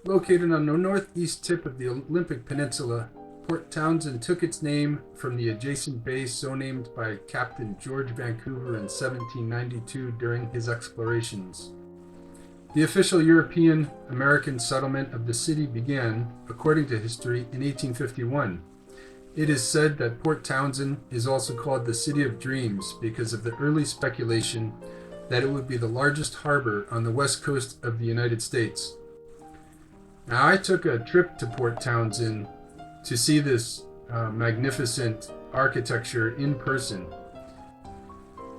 Located on the northeast tip of the Olympic Peninsula, Port Townsend took its name from the adjacent bay so named by Captain George Vancouver in 1792 during his explorations. The official European-American settlement of the city began, according to history, in 1851. It is said that Port Townsend is also called the City of Dreams because of the early speculation that it would be the largest harbor on the west coast of the United States. Now, I took a trip to Port Townsend to see this magnificent architecture in person.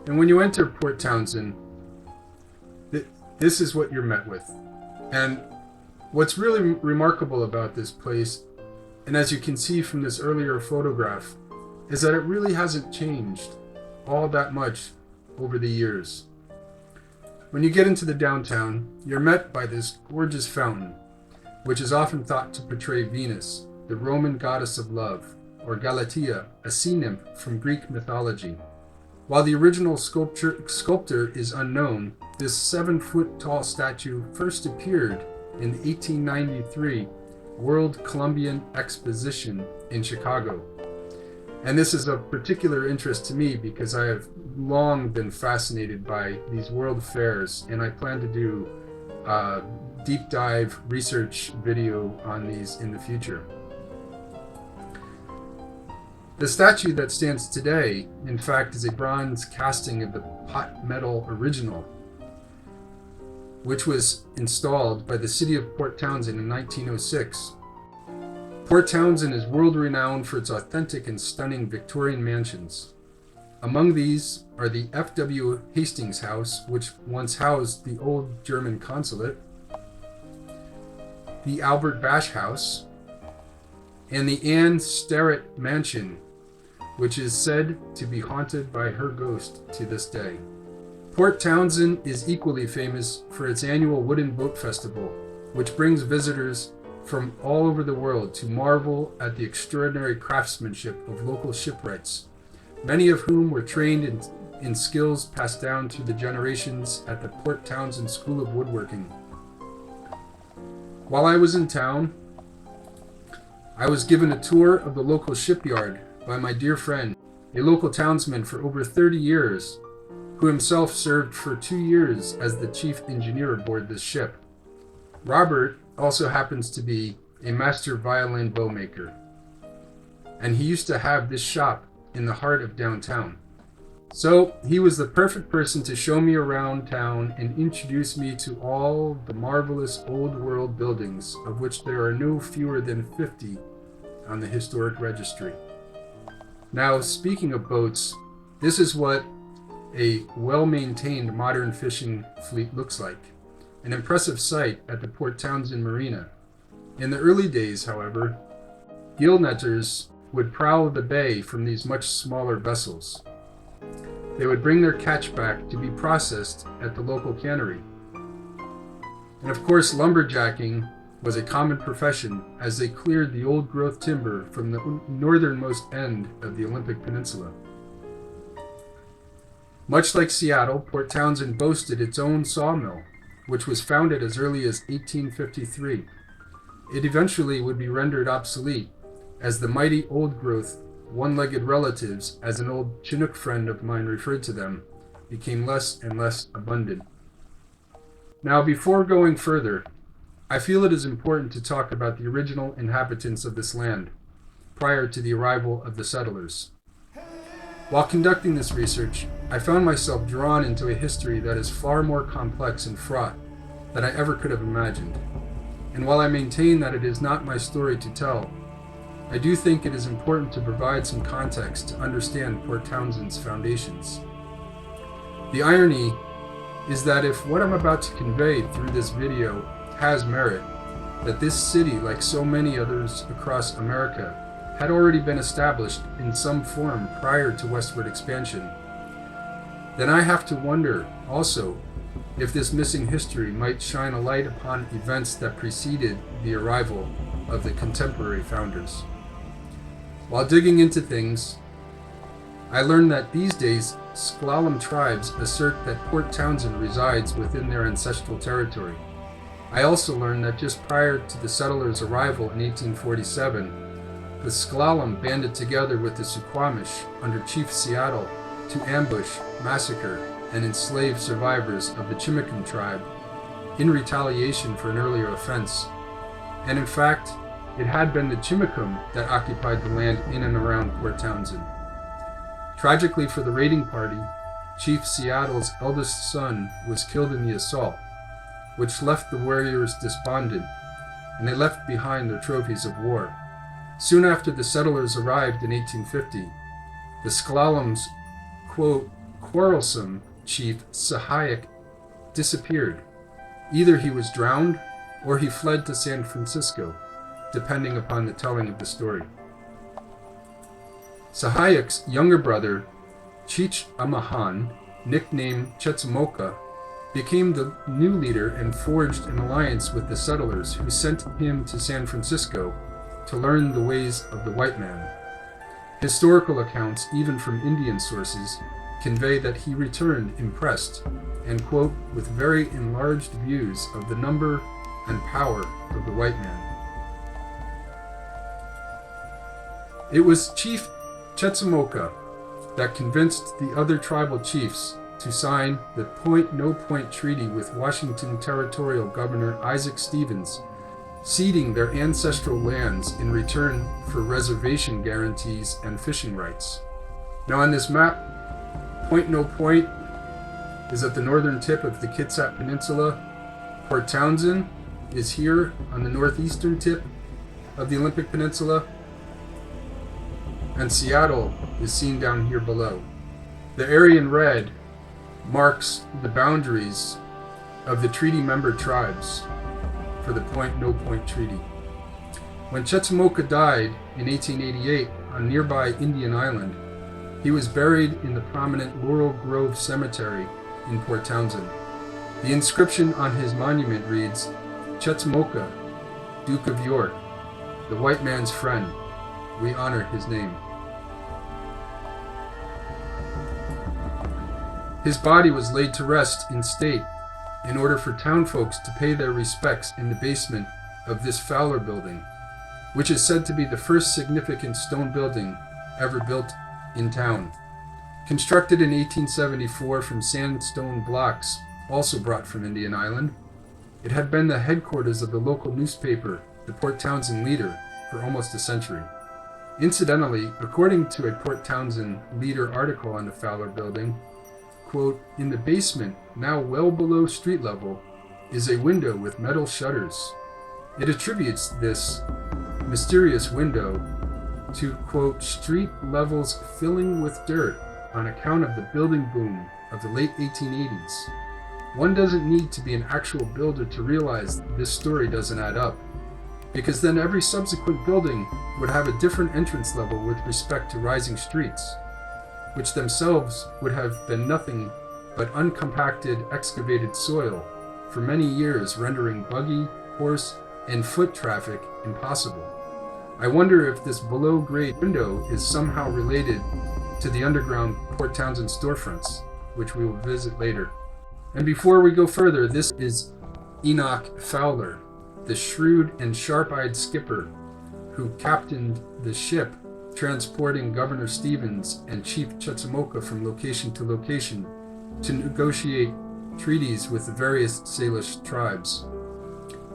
And when you enter Port Townsend, this is what you're met with. And what's really remarkable about this place, and as you can see from this earlier photograph, is that it really hasn't changed all that much over the years. When you get into the downtown, you're met by this gorgeous fountain, which is often thought to portray Venus, the Roman goddess of love, or Galatea, a sea nymph from Greek mythology. While the original sculptor is unknown, this 7-foot-tall statue first appeared in the 1893 World Columbian Exposition in Chicago. And this is of particular interest to me because I have long been fascinated by these world fairs, and I plan to do a deep dive research video on these in the future. The statue that stands today, in fact, is a bronze casting of the pot metal original, which was installed by the city of Port Townsend in 1906. Port Townsend is world-renowned for its authentic and stunning Victorian mansions. Among these are the F.W. Hastings House, which once housed the old German consulate, the Albert Bash House, and the Anne Sterrett Mansion, which is said to be haunted by her ghost to this day. Port Townsend is equally famous for its annual Wooden Boat Festival, which brings visitors from all over the world to marvel at the extraordinary craftsmanship of local shipwrights, many of whom were trained in skills passed down through the generations at the Port Townsend School of Woodworking. While I was in town, I was given a tour of the local shipyard by my dear friend, a local townsman for over 30 years, who himself served for 2 years as the chief engineer aboard this ship. Robert also happens to be a master violin bowmaker, and he used to have this shop in the heart of downtown. So he was the perfect person to show me around town and introduce me to all the marvelous old world buildings, of which there are no fewer than 50 on the historic registry. Now, speaking of boats, this is what a well-maintained modern fishing fleet looks like. An impressive sight at the Port Townsend Marina. In the early days, however, gill netters would prowl the bay from these much smaller vessels. They would bring their catch back to be processed at the local cannery. And of course, lumberjacking was a common profession as they cleared the old growth timber from the northernmost end of the Olympic Peninsula. Much like Seattle, Port Townsend boasted its own sawmill, which was founded as early as 1853. It eventually would be rendered obsolete as the mighty old-growth, one-legged relatives, as an old Chinook friend of mine referred to them, became less and less abundant. Now, before going further, I feel it is important to talk about the original inhabitants of this land, prior to the arrival of the settlers. While conducting this research, I found myself drawn into a history that is far more complex and fraught than I ever could have imagined. And while I maintain that it is not my story to tell, I do think it is important to provide some context to understand Port Townsend's foundations. The irony is that if what I'm about to convey through this video has merit, that this city, like so many others across America, had already been established in some form prior to westward expansion, then I have to wonder also if this missing history might shine a light upon events that preceded the arrival of the contemporary founders. While digging into things, I learned that these days Sklallam tribes assert that Port Townsend resides within their ancestral territory. I also learned that just prior to the settlers' arrival in 1847, the Sklallam banded together with the Suquamish under Chief Seattle to ambush, massacre, and enslave survivors of the Chimicum tribe in retaliation for an earlier offense. And in fact, it had been the Chimicum that occupied the land in and around Port Townsend. Tragically for the raiding party, Chief Seattle's eldest son was killed in the assault, which left the warriors despondent, and they left behind their trophies of war. Soon after the settlers arrived in 1850, the Sklallam's, quote, quarrelsome chief Sahayak disappeared. Either he was drowned or he fled to San Francisco, depending upon the telling of the story. Sahayak's younger brother, Cheech Amahan, nicknamed Chetzemoka, became the new leader and forged an alliance with the settlers who sent him to San Francisco to learn the ways of the white man. Historical accounts, even from Indian sources, convey that he returned impressed and, quote, with very enlarged views of the number and power of the white man. It was Chief Chetzemoka that convinced the other tribal chiefs to sign the Point-No-Point Treaty with Washington Territorial Governor Isaac Stevens, ceding their ancestral lands in return for reservation guarantees and fishing rights. Now on this map, Point-No-Point is at the northern tip of the Kitsap Peninsula. Port Townsend is here on the northeastern tip of the Olympic Peninsula, and Seattle is seen down here below. The area in red marks the boundaries of the treaty member tribes for the Point-No-Point Treaty. When Chetzemoka died in 1888 on nearby Indian Island, he was buried in the prominent Laurel Grove Cemetery in Port Townsend. The inscription on his monument reads, Chetzemoka, Duke of York, the white man's friend. We honor his name. His body was laid to rest in state in order for townfolks to pay their respects in the basement of this Fowler building, which is said to be the first significant stone building ever built in town. Constructed in 1874 from sandstone blocks, also brought from Indian Island, it had been the headquarters of the local newspaper, the Port Townsend Leader, for almost a century. Incidentally, according to a Port Townsend Leader article on the Fowler building, quote, in the basement, now well below street level, is a window with metal shutters. It attributes this mysterious window to, quote, street levels filling with dirt on account of the building boom of the late 1880s. One doesn't need to be an actual builder to realize this story doesn't add up, because then every subsequent building would have a different entrance level with respect to rising streets, which themselves would have been nothing but uncompacted excavated soil for many years, rendering buggy, horse, and foot traffic impossible. I wonder if this below-grade window is somehow related to the underground Port Townsend storefronts, which we will visit later. And before we go further, this is Enoch Fowler, the shrewd and sharp-eyed skipper who captained the ship transporting Governor Stevens and Chief Chetzemoka from location to location to negotiate treaties with the various Salish tribes.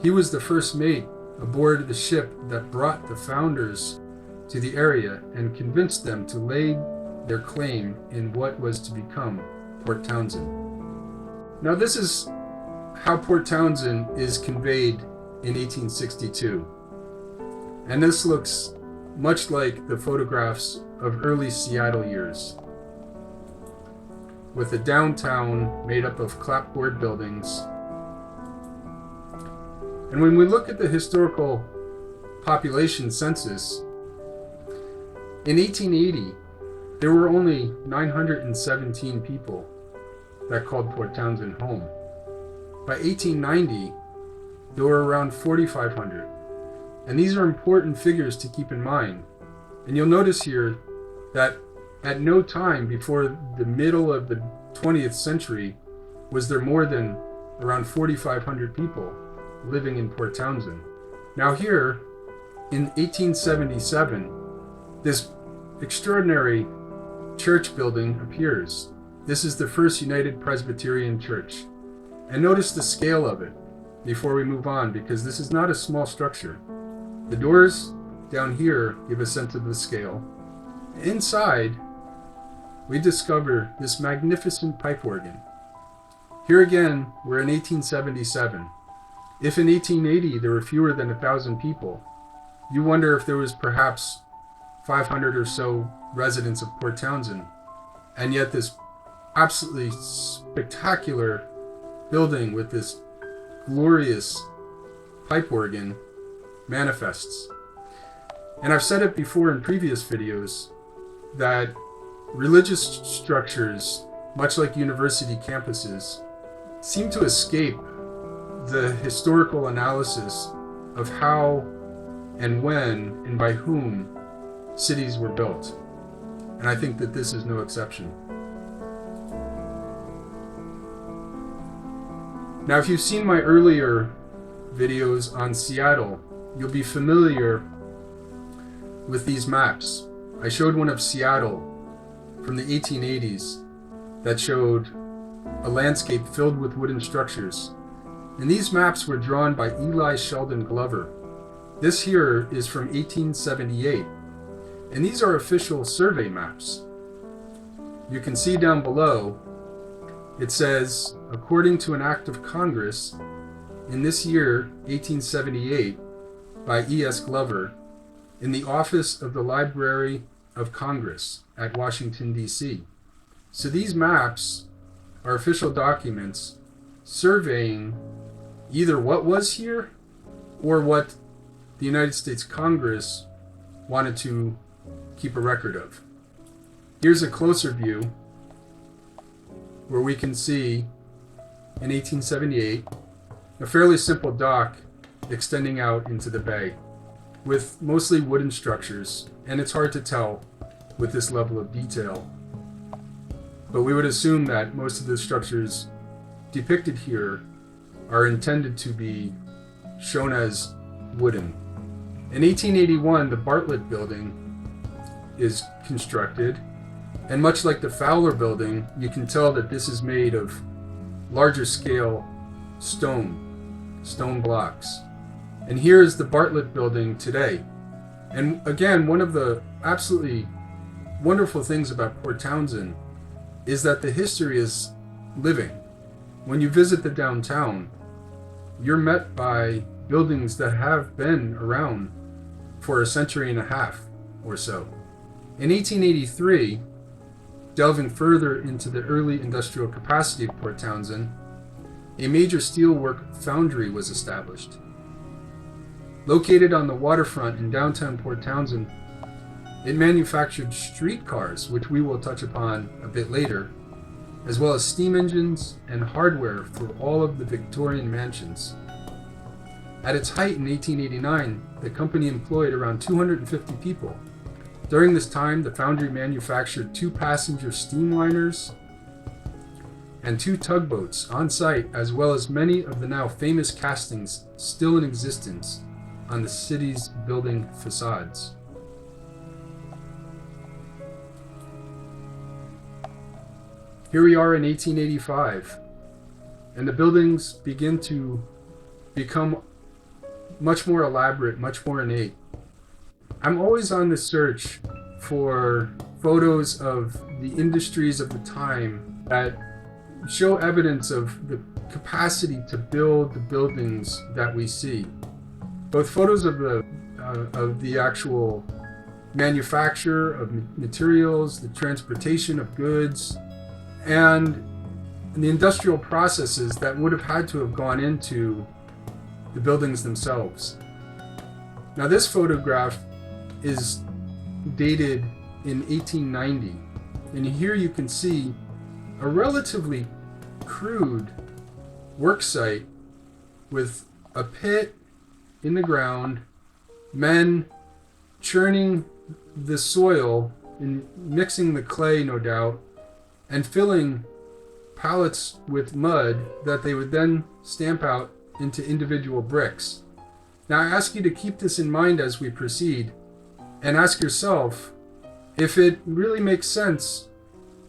He was the first mate aboard the ship that brought the founders to the area and convinced them to lay their claim in what was to become Port Townsend. Now this is how Port Townsend is conveyed in 1862. And this looks much like the photographs of early Seattle years, with a downtown made up of clapboard buildings. And when we look at the historical population census, in 1880, there were only 917 people that called Port Townsend home. By 1890, there were around 4,500. And these are important figures to keep in mind. And you'll notice here that at no time before the middle of the 20th century was there more than around 4,500 people living in Port Townsend. Now here, in 1877, this extraordinary church building appears. This is the First United Presbyterian Church. And notice the scale of it before we move on, because this is not a small structure. The doors down here give a sense of the scale. Inside, we discover this magnificent pipe organ. Here again, we're in 1877. If in 1880 there were fewer than 1,000 people, you wonder if there was perhaps 500 or so residents of Port Townsend. And yet this absolutely spectacular building with this glorious pipe organ manifests. And I've said it before in previous videos that religious structures, much like university campuses, seem to escape the historical analysis of how and when and by whom cities were built. And I think that this is no exception. Now, if you've seen my earlier videos on Seattle, you'll be familiar with these maps. I showed one of Seattle from the 1880s that showed a landscape filled with wooden structures. And these maps were drawn by Eli Sheldon Glover. This here is from 1878. And these are official survey maps. You can see down below, it says, according to an act of Congress, in this year, 1878, by E.S. Glover, in the office of the Library of Congress at Washington, D.C. So these maps are official documents surveying either what was here or what the United States Congress wanted to keep a record of. Here's a closer view where we can see in 1878 a fairly simple dock extending out into the bay with mostly wooden structures, and it's hard to tell with this level of detail. But we would assume that most of the structures depicted here are intended to be shown as wooden. In 1881, the Bartlett Building is constructed, and much like the Fowler Building, you can tell that this is made of larger scale stone blocks. And here is the Bartlett Building today. And again, one of the absolutely wonderful things about Port Townsend is that the history is living. When you visit the downtown, you're met by buildings that have been around for a century and a half or so. In 1883, delving further into the early industrial capacity of Port Townsend, a major steelwork foundry was established. Located on the waterfront in downtown Port Townsend, it manufactured streetcars, which we will touch upon a bit later, as well as steam engines and hardware for all of the Victorian mansions. At its height in 1889, the company employed around 250 people. During this time, the foundry manufactured 2 passenger steamliners and 2 tugboats on site, as well as many of the now famous castings still in existence on the city's building facades. Here we are in 1885, and the buildings begin to become much more elaborate, much more innate. I'm always on the search for photos of the industries of the time that show evidence of the capacity to build the buildings that we see. Both photos of the actual manufacture of materials, the transportation of goods, and the industrial processes that would have had to have gone into the buildings themselves. Now, this photograph is dated in 1890, and here you can see a relatively crude work site with a pit in the ground, men churning the soil and mixing the clay, no doubt, and filling pallets with mud that they would then stamp out into individual bricks. Now I ask you to keep this in mind as we proceed, and ask yourself if it really makes sense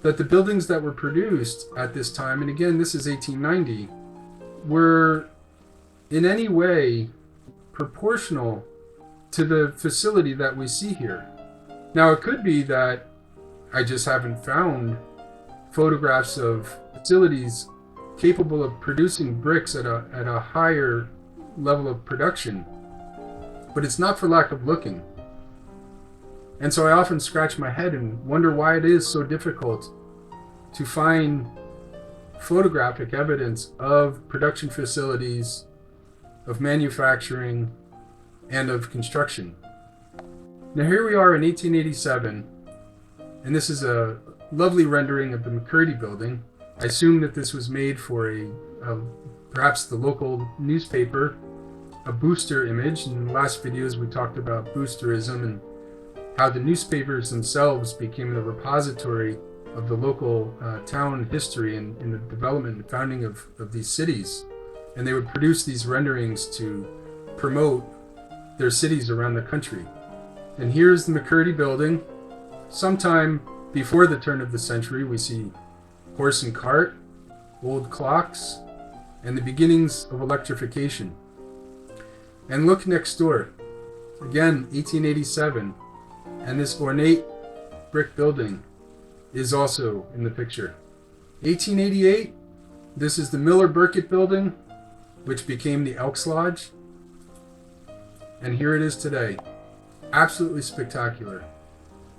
that the buildings that were produced at this time, and again this is 1890, were in any way proportional to the facility that we see here. Now it could be that I just haven't found photographs of facilities capable of producing bricks at a higher level of production, but it's not for lack of looking. And so I often scratch my head and wonder why it is so difficult to find photographic evidence of production facilities, of manufacturing, and of construction. Now here we are in 1887, and this is a lovely rendering of the McCurdy building. I assume that this was made for perhaps the local newspaper, a booster image. In the last videos we talked about boosterism and how the newspapers themselves became the repository of the local town history and in the development and founding of these cities. And they would produce these renderings to promote their cities around the country. And here's the McCurdy building. Sometime before the turn of the century, we see horse and cart, old clocks, and the beginnings of electrification. And look next door. Again, 1887, and this ornate brick building is also in the picture. 1888, this is the Miller Burkett building, which became the Elks Lodge. And here it is today. Absolutely spectacular.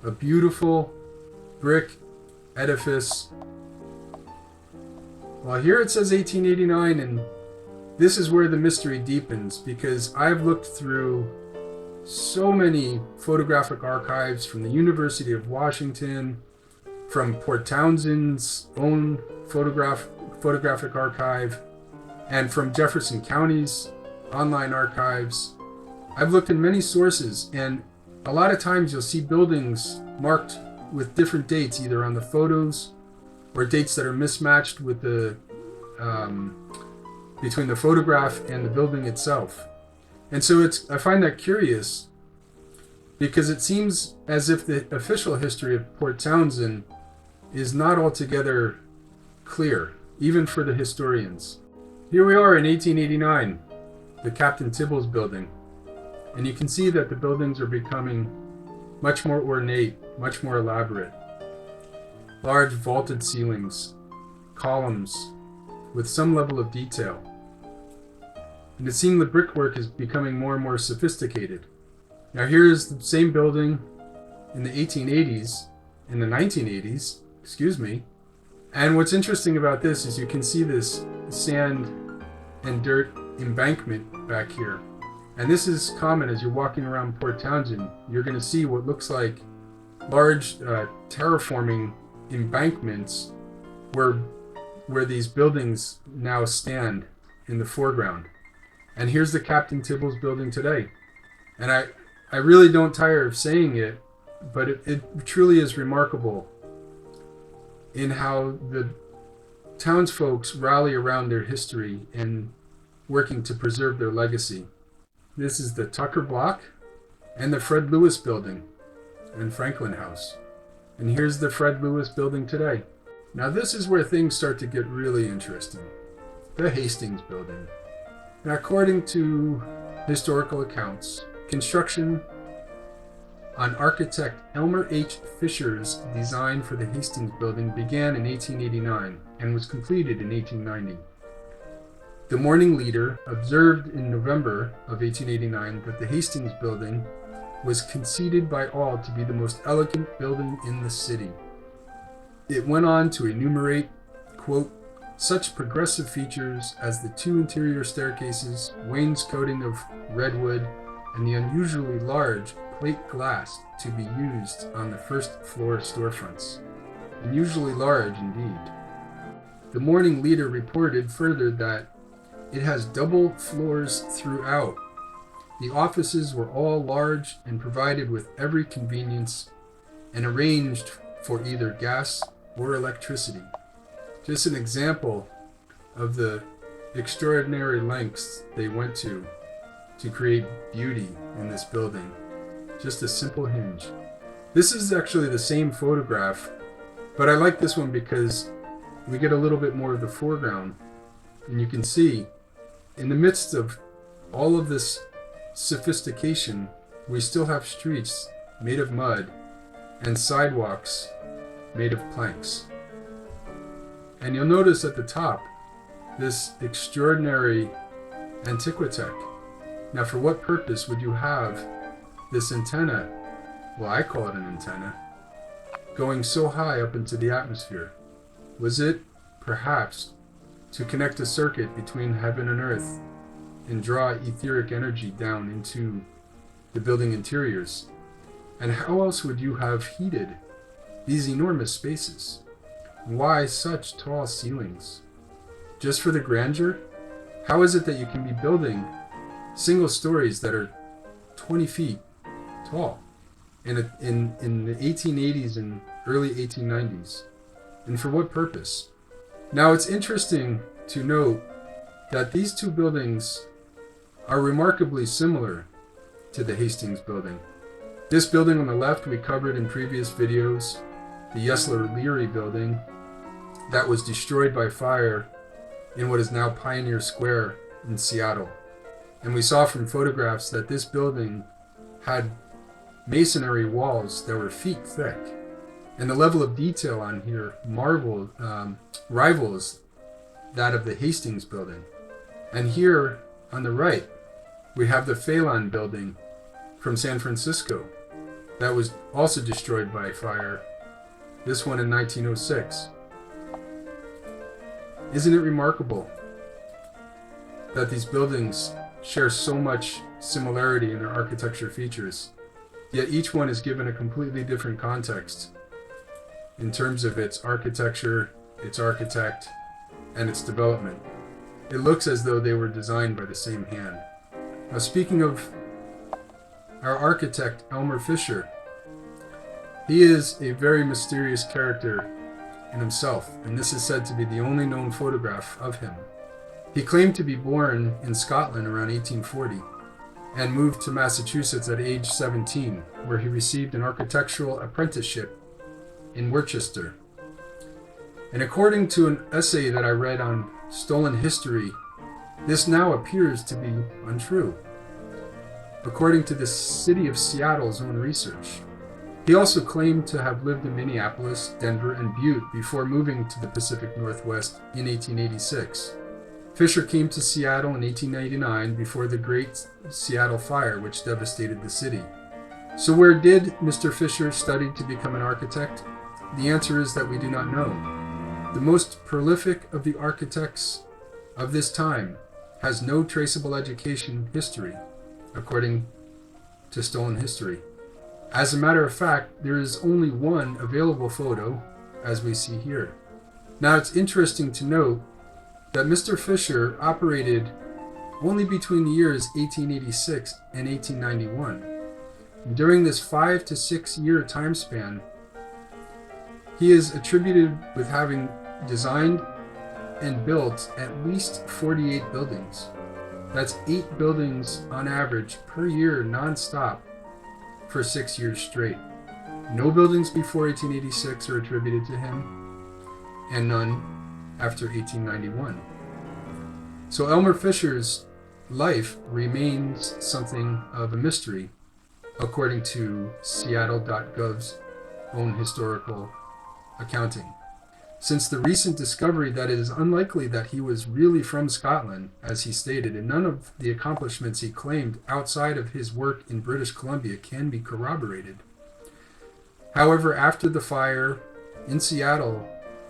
A beautiful brick edifice. Well, here it says 1889, and this is where the mystery deepens, because I've looked through so many photographic archives from the University of Washington, from Port Townsend's own photographic archive, and from Jefferson County's online archives. I've looked in many sources, and a lot of times you'll see buildings marked with different dates, either on the photos or dates that are mismatched with the between the photograph and the building itself. And so I find that curious, because it seems as if the official history of Port Townsend is not altogether clear, even for the historians. Here we are in 1889, the Captain Tibbles building. And you can see that the buildings are becoming much more ornate, much more elaborate. Large vaulted ceilings, columns with some level of detail. And it seemed the brickwork is becoming more and more sophisticated. Now here is the same building in the 1880s, in the 1980s, excuse me. And what's interesting about this is you can see this sand and dirt embankment back here. And this is common as you're walking around Port Townsend. You're going to see what looks like large terraforming embankments where these buildings now stand in the foreground. And here's the Captain Tibbles building today. And I really don't tire of saying it, but it truly is remarkable in how the townsfolk rally around their history and working to preserve their legacy. This is the Tucker Block and the Fred Lewis building and Franklin House. And here's the Fred Lewis building today. Now this is where things start to get really interesting. The Hastings building. Now according to historical accounts, construction on architect Elmer H. Fisher's design for the Hastings building began in 1889 and was completed in 1890. The Morning Leader observed in November of 1889 that the Hastings building was conceded by all to be the most elegant building in the city. It went on to enumerate, quote, such progressive features as the 2 interior staircases, wainscoting of redwood, and the unusually large plate glass to be used on the first floor storefronts. Unusually large indeed. The Morning Leader reported further that it has double floors throughout. The offices were all large and provided with every convenience and arranged for either gas or electricity. Just an example of the extraordinary lengths they went to create beauty in this building. Just a simple hinge. This is actually the same photograph, but I like this one because we get a little bit more of the foreground. And you can see, in the midst of all of this sophistication, we still have streets made of mud and sidewalks made of planks. And you'll notice at the top, this extraordinary antiquitech. Now, for what purpose would you have this antenna, well, I call it an antenna, going so high up into the atmosphere? Was it, perhaps, to connect a circuit between heaven and earth and draw etheric energy down into the building interiors? And how else would you have heated these enormous spaces? Why such tall ceilings? Just for the grandeur? How is it that you can be building single stories that are 20 feet tall in the 1880s and early 1890s? And for what purpose? Now, it's interesting to note that these two buildings are remarkably similar to the Hastings building. This building on the left we covered in previous videos, the Yesler-Leary building that was destroyed by fire in what is now Pioneer Square in Seattle. And we saw from photographs that this building had masonry walls that were feet thick. And the level of detail on here rivals that of the Hastings building. And here on the right, we have the Phelan building from San Francisco that was also destroyed by fire, this one in 1906. Isn't it remarkable that these buildings share so much similarity in their architecture features, yet each one is given a completely different context in terms of its architecture, its architect, and its development? It looks as though they were designed by the same hand. Now, speaking of our architect, Elmer Fisher, he is a very mysterious character in himself, and this is said to be the only known photograph of him. He claimed to be born in Scotland around 1840 and moved to Massachusetts at age 17, where he received an architectural apprenticeship in Worcester. And according to an essay that I read on stolen history, this now appears to be untrue, according to the city of Seattle's own research. He also claimed to have lived in Minneapolis, Denver, and Butte before moving to the Pacific Northwest in 1886. Fisher came to Seattle in 1899 before the Great Seattle Fire, which devastated the city. So where did Mr. Fisher study to become an architect? The answer is that we do not know. The most prolific of the architects of this time has no traceable education history, according to stolen history. As a matter of fact, there is only one available photo, as we see here. Now, it's interesting to note that Mr. Fisher operated only between the years 1886 and 1891. And during this 5 to 6 year time span, he is attributed with having designed and built at least 48 buildings. That's 8 buildings on average per year non-stop for 6 years straight. No buildings before 1886 are attributed to him, and none after 1891. So Elmer Fisher's life remains something of a mystery, according to Seattle.gov's own historical accounting. Since the recent discovery that it is unlikely that he was really from Scotland, as he stated, and none of the accomplishments he claimed outside of his work in British Columbia can be corroborated. However, after the fire in Seattle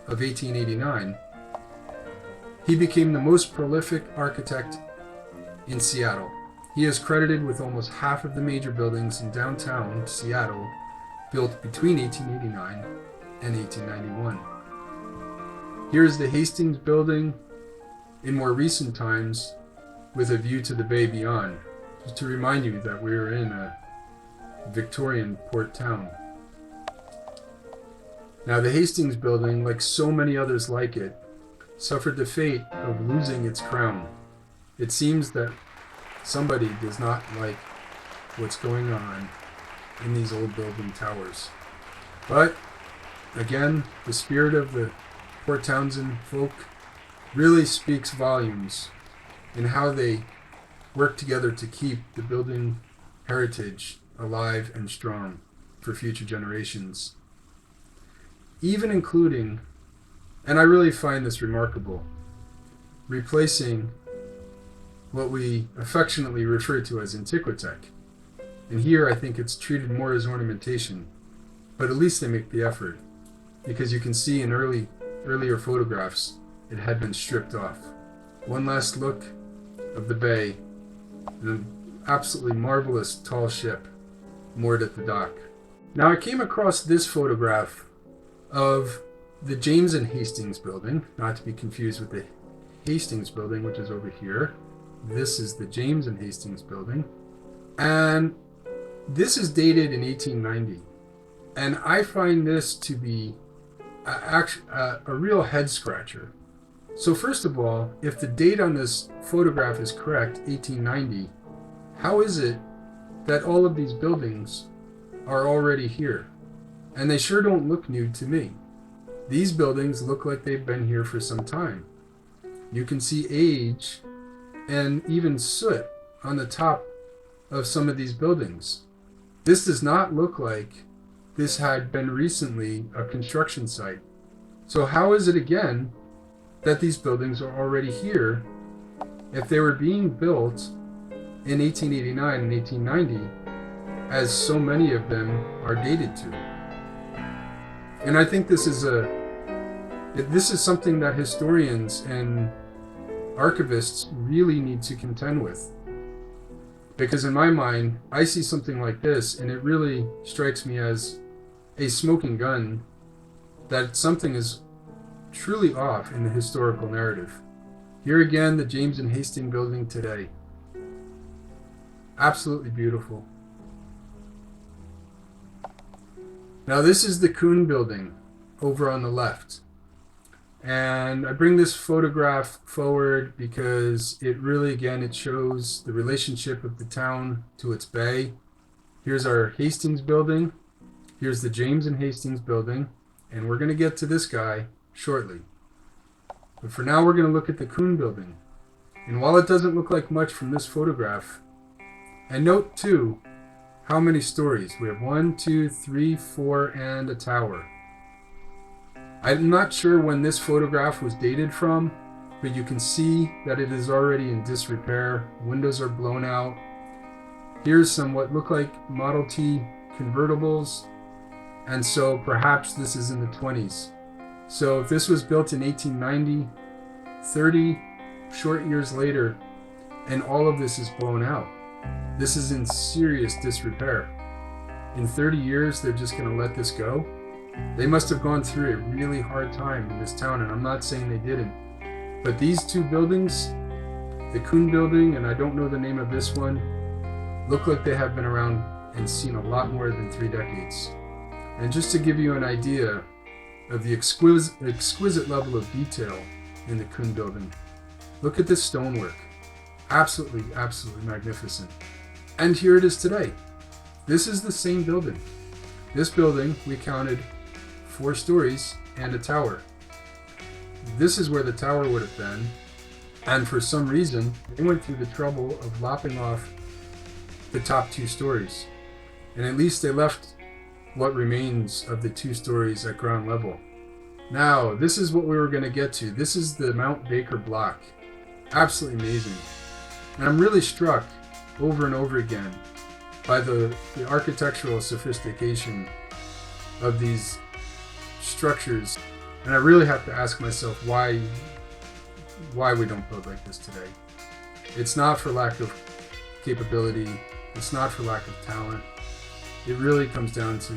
of 1889, he became the most prolific architect in Seattle. He is credited with almost half of the major buildings in downtown Seattle built between 1889 and 1891. Here is the Hastings building in more recent times with a view to the bay beyond, just to remind you that we're in a Victorian port town. Now, the Hastings building, like so many others like it, suffered the fate of losing its crown. It seems that somebody does not like what's going on in these old building towers. But again, the spirit of the Port Townsend folk really speaks volumes in how they work together to keep the building heritage alive and strong for future generations. Even including, and I really find this remarkable, replacing what we affectionately refer to as antiquitech. And here I think it's treated more as ornamentation, but at least they make the effort, because you can see in earlier photographs it had been stripped off. One last look of the bay, an absolutely marvelous tall ship moored at the dock. Now I came across this photograph of the James and Hastings building, not to be confused with the Hastings building, which is over here. This is the James and Hastings building, and this is dated in 1890, and I find this to be a real head scratcher. So first of all, if the date on this photograph is correct, 1890, how is it that all of these buildings are already here? And they sure don't look new to me. These buildings look like they've been here for some time. You can see age and even soot on the top of some of these buildings. This does not look like this had been recently a construction site. So how is it again that these buildings are already here if they were being built in 1889 and 1890, as so many of them are dated to? And I think this is something that historians and archivists really need to contend with. Because in my mind, I see something like this and it really strikes me as a smoking gun that something is truly off in the historical narrative. Here again, the James and Hastings building today. Absolutely beautiful. Now this is the Kuhn building over on the left. And I bring this photograph forward because it really, again, it shows the relationship of the town to its bay. Here's our Hastings building. Here's the James and Hastings building. And we're going to get to this guy shortly. But for now, we're going to look at the Kuhn building. And while it doesn't look like much from this photograph, and note too, how many stories? We have 1, 2, 3, 4, and a tower. I'm not sure when this photograph was dated from, but you can see that it is already in disrepair. Windows are blown out. Here's some what look like Model T convertibles, and so perhaps this is in the 20s. So if this was built in 1890, 30 short years later, and all of this is blown out, this is in serious disrepair. In 30 years, they're just going to let this go? They must have gone through a really hard time in this town, and I'm not saying they didn't. But these two buildings, the Kuhn building, and I don't know the name of this one, look like they have been around and seen a lot more than 3 decades. And just to give you an idea of the exquisite level of detail in the Kuhn building, look at this stonework. Absolutely, absolutely magnificent. And here it is today. This is the same building. This building, we counted 4 stories and a tower. This is where the tower would have been, and for some reason, they went through the trouble of lopping off the top 2 stories. And at least they left what remains of the 2 stories at ground level. Now, this is what we were going to get to. This is the Mount Baker block. Absolutely amazing. And I'm really struck over and over again by the architectural sophistication of these structures. And I really have to ask myself why we don't build like this today. It's not for lack of capability. It's not for lack of talent. It really comes down to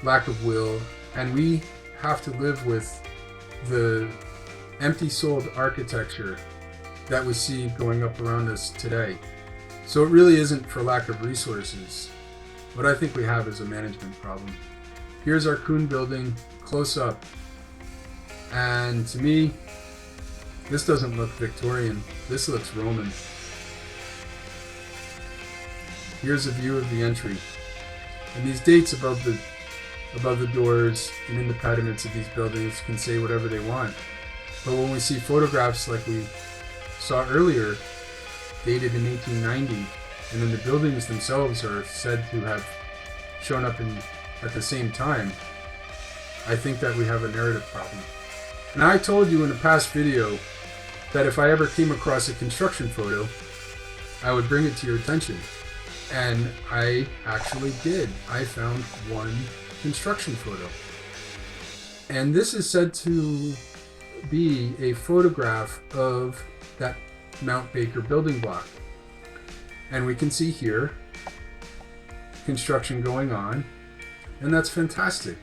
lack of will. And we have to live with the empty-souled architecture that we see going up around us today. So it really isn't for lack of resources. What I think we have is a management problem. Here's our Kuhn building close up. And to me, This doesn't look Victorian. This looks Roman. Here's a view of the entry. And these dates above the doors and in the pediments of these buildings can say whatever they want. But when we see photographs like we saw earlier, dated in 1890, and then the buildings themselves are said to have shown up at the same time, I think that we have a narrative problem. And I told you in a past video that if I ever came across a construction photo, I would bring it to your attention. And I actually did. I found one construction photo. And this is said to be a photograph of that Mount Baker building block. And we can see here construction going on, and that's fantastic.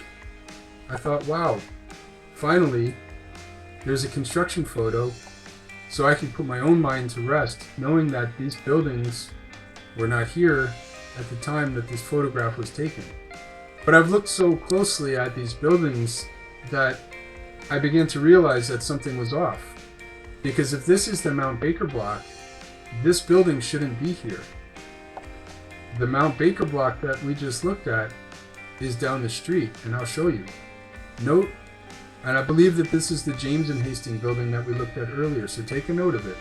I thought, wow, finally there's a construction photo, so I can put my own mind to rest knowing that these buildings were not here at the time that this photograph was taken. But I've looked so closely at these buildings that I began to realize that something was off. Because if this is the Mount Baker block, this building shouldn't be here. The Mount Baker block that we just looked at is down the street, and I'll show you. Note, and I believe that this is the James and Hastings building that we looked at earlier, so take a note of it.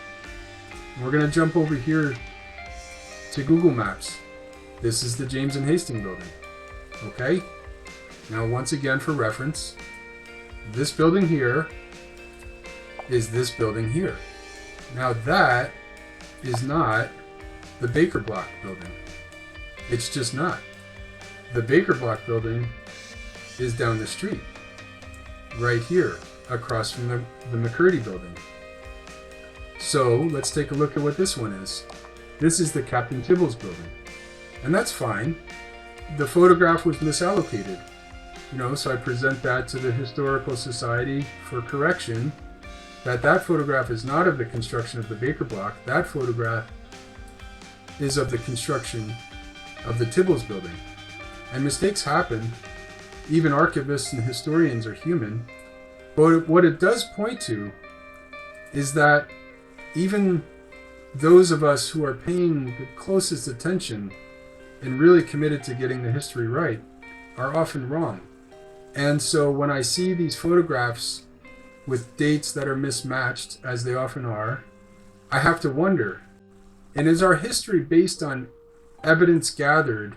We're going to jump over here to Google Maps. This is the James and Hastings building. Okay? Now, once again, for reference, this building here is this building here. Now, that is not the Baker Block building. It's just not. The Baker Block building is down the street, right here, across from the McCurdy building. So let's take a look at what this one is. This is the Captain Tibbles building. And that's fine. The photograph was misallocated. So I present that to the Historical Society for correction, that photograph is not of the construction of the Baker Block. That photograph is of the construction of the Tibbles building. And mistakes happen. Even archivists and historians are human. But what it does point to is that even those of us who are paying the closest attention and really committed to getting the history right are often wrong. And so when I see these photographs with dates that are mismatched, as they often are, I have to wonder, and is our history based on evidence gathered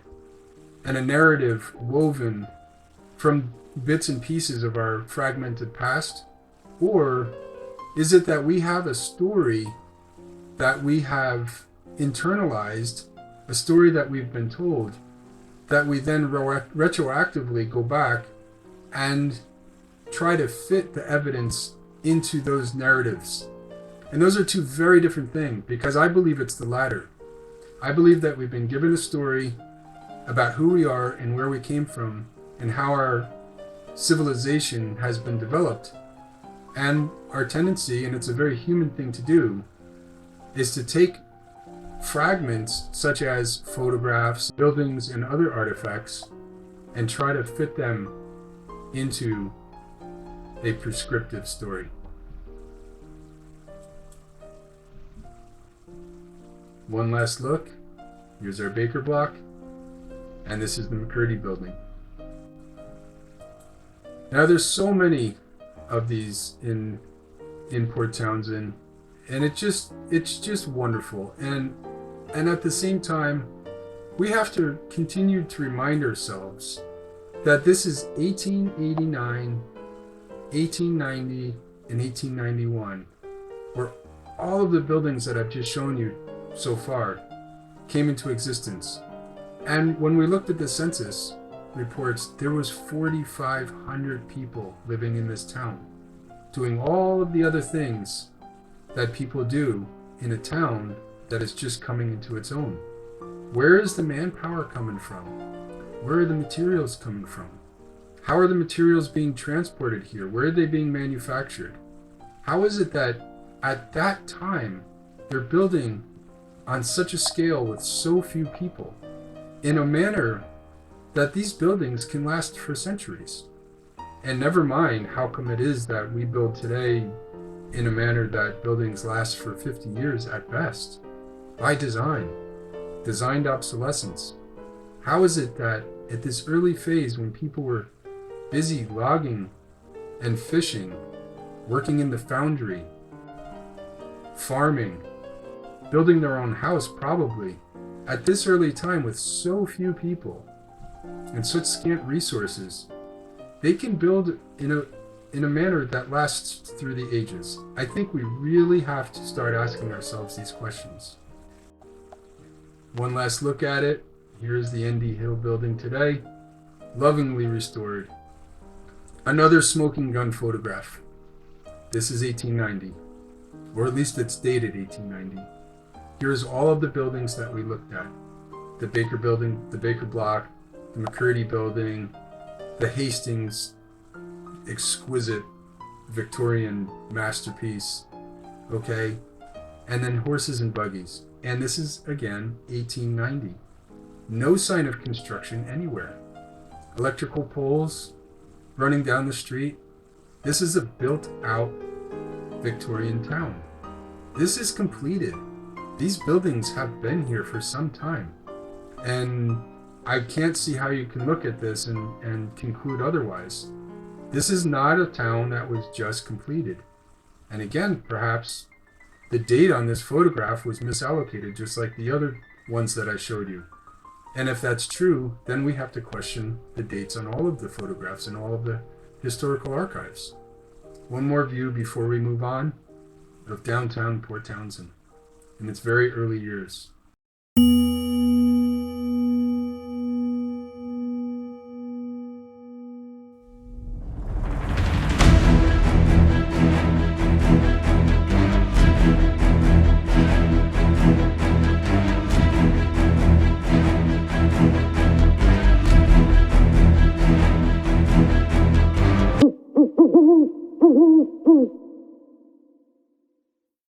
and a narrative woven from bits and pieces of our fragmented past? Or is it that we have a story that we have internalized, a story that we've been told, that we then retroactively go back and try to fit the evidence into those narratives? And those are two very different things, because I believe it's the latter. I believe that we've been given a story about who we are and where we came from and how our civilization has been developed. And our tendency, and it's a very human thing to do, is to take fragments such as photographs, buildings, and other artifacts and try to fit them into a prescriptive story. One last look. Here's our Baker Block, and this is the McCurdy building. Now there's so many of these in Port Townsend, and it's just wonderful. And at the same time, we have to continue to remind ourselves that this is 1889, 1890, and 1891, where all of the buildings that I've just shown you so far came into existence. And when we looked at the census reports, there was 4,500 people living in this town, doing all of the other things that people do in a town that is just coming into its own. Where is the manpower coming from? Where are the materials coming from? How are the materials being transported here? Where are they being manufactured? How is it that at that time they're building on such a scale with so few people in a manner that these buildings can last for centuries? And never mind how come it is that we build today in a manner that buildings last for 50 years at best, by design, designed obsolescence. How is it that at this early phase, when people were busy logging and fishing, working in the foundry, farming, building their own house probably, at this early time with so few people and such scant resources, they can build in a manner that lasts through the ages? I think we really have to start asking ourselves these questions. One last look at it. Here's the ND Hill building today, lovingly restored. Another smoking gun photograph. This is 1890, or at least it's dated 1890. Here's all of the buildings that we looked at. The Baker Building, the Baker Block, the McCurdy Building, the Hastings exquisite Victorian masterpiece, okay? And then horses and buggies. And this is, again, 1890. No sign of construction anywhere. Electrical poles running down the street. This is a built-out Victorian town. This is completed. These buildings have been here for some time. And I can't see how you can look at this and conclude otherwise. This is not a town that was just completed. And again, perhaps the date on this photograph was misallocated, just like the other ones that I showed you. And if that's true, then we have to question the dates on all of the photographs and all of the historical archives. One more view before we move on of downtown Port Townsend in its very early years.